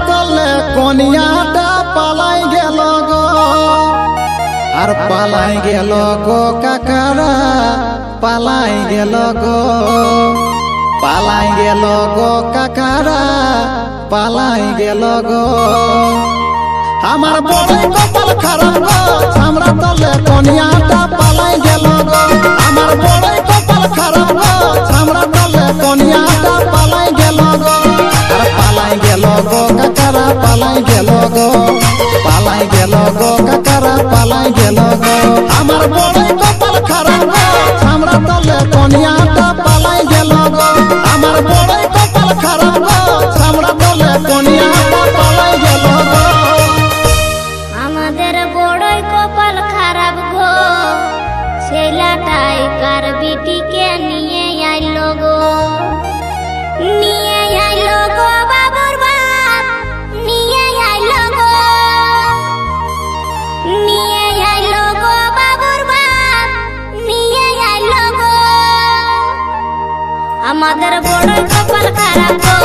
तले कनियाटा पालाई गेल गो और पालाई गेल गो काकारा पालाई गेल गो पालाई गेल गो काकारा पालाई गेल गो हमार बड़े कपाल खराब गो हमरा तले कनियाटा पालाई गेल गो हमार बड़े कपाल खराब गो हमरा तले कनियाटा पालाई गेल गो अरे पालाई गेल गो काकारा पालाई गेल गो पालाई गेल गो काकारा पालाई गेल गो हमार बड़े कपाल खराब गो हमरा तले कनियाटा पालाई गेल गो हमार बड़े कपाल खराब गो हमरा तले कनियाटा पालाई गेल गो আমাদের বড়ই কপাল খারাপ গো ছেলেটাই কার বিটিকে নিয়ে আইলো গো বাবুর বাপ নিয়ে আইলো গো বাবুর বাপ নিয়ে আইলো গো আমাদের বড়ই কপাল খারাপ গো